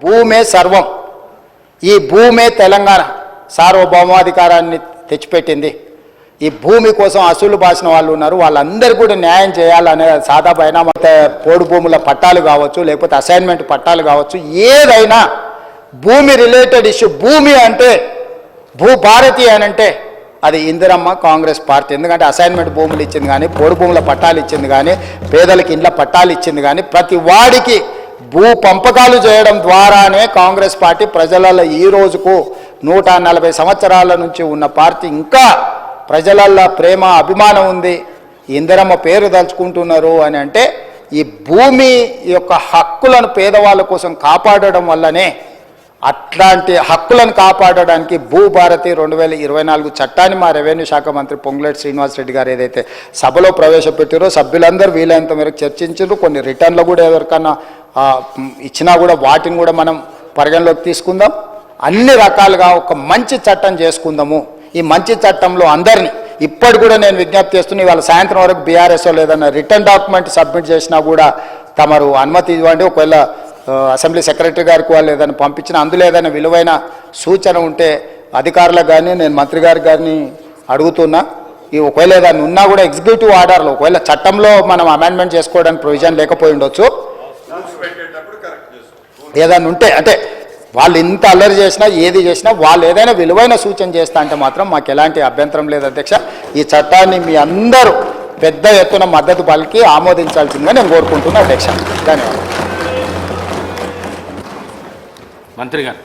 భూమే సర్వం, ఈ భూమే తెలంగాణ సార్వభౌమాధికారాన్ని తెచ్చిపెట్టింది. ఈ భూమి కోసం అసూలు బాసిన వాళ్ళు ఉన్నారు, వాళ్ళందరూ కూడా న్యాయం చేయాలనే సాదా బైనామా పోడు భూముల పట్టాలు కావచ్చు, లేకపోతే అసైన్మెంట్ పట్టాలు కావచ్చు, ఏదైనా భూమి రిలేటెడ్ ఇష్యూ. భూమి అంటే భూభారతి అని అంటే అది ఇందిరమ్మ కాంగ్రెస్ పార్టీ. ఎందుకంటే అసైన్మెంట్ భూములు ఇచ్చింది కానీ, పోడు భూముల పట్టాలు ఇచ్చింది కానీ, పేదలకి ఇండ్ల పట్టాలు ఇచ్చింది కానీ, ప్రతి వాడికి భూ పంపకాలు చేయడం ద్వారానే కాంగ్రెస్ పార్టీ ప్రజలలో ఈ రోజుకు 140 సంవత్సరాల నుంచి ఉన్న పార్టీ ఇంకా ప్రజలల్లో ప్రేమ అభిమానం ఉంది. ఇందిరమ్మ పేరు తలుచుకుంటున్నారు అని అంటే ఈ భూమి యొక్క హక్కులను పేదవాళ్ళ కోసం కాపాడడం వల్లనే. అట్లాంటి హక్కులను కాపాడడానికి భూభారతి 2024 చట్టాన్ని మా రెవెన్యూ శాఖ మంత్రి పొంగులేటి శ్రీనివాసరెడ్డి గారు ఏదైతే సభలో ప్రవేశపెట్టారో సభ్యులందరూ వీలైనంత మేరకు చర్చించారు. కొన్ని రిటర్న్లు కూడా ఎవరికన్నా ఇచ్చినా కూడా వాటిని కూడా మనం పరిగణలోకి తీసుకుందాం. అన్ని రకాలుగా ఒక మంచి చట్టం చేసుకుందాము. ఈ మంచి చట్టంలో అందరినీ ఇప్పటి కూడా నేను విజ్ఞప్తి చేస్తున్నా, ఇవాళ సాయంత్రం వరకు బీఆర్ఎస్ఓ లేదన్నా రిటర్న్ డాక్యుమెంట్ సబ్మిట్ చేసినా కూడా తమరు అనుమతి ఇవ్వండి. ఒకవేళ అసెంబ్లీ సెక్రటరీ గారికి వాళ్ళు ఏదైనా పంపించిన అందులో ఏదైనా విలువైన సూచన ఉంటే అధికారులకు కానీ నేను మంత్రి గారికి కానీ అడుగుతున్నా. ఈ ఒకవేళ ఏదైనా ఉన్నా కూడా ఎగ్జిక్యూటివ్ ఆర్డర్లో ఒకవేళ చట్టంలో మనం అమెండ్మెంట్ చేసుకోవడానికి ప్రొవిజన్ లేకపోయి ఉండొచ్చు. ఏదైనా ఉంటే అంటే వాళ్ళు ఇంత అల్లరి చేసినా ఏది చేసినా వాళ్ళు ఏదైనా విలువైన సూచన చేస్తా అంటే మాత్రం మాకు ఎలాంటి అభ్యంతరం లేదు అధ్యక్ష. ఈ చట్టాన్ని మీ అందరూ పెద్ద ఎత్తున మద్దతు పలికి ఆమోదించాల్సిందిగా నేను కోరుకుంటున్నాను అధ్యక్ష. ధన్యవాదాలు. మంత్రి గారు.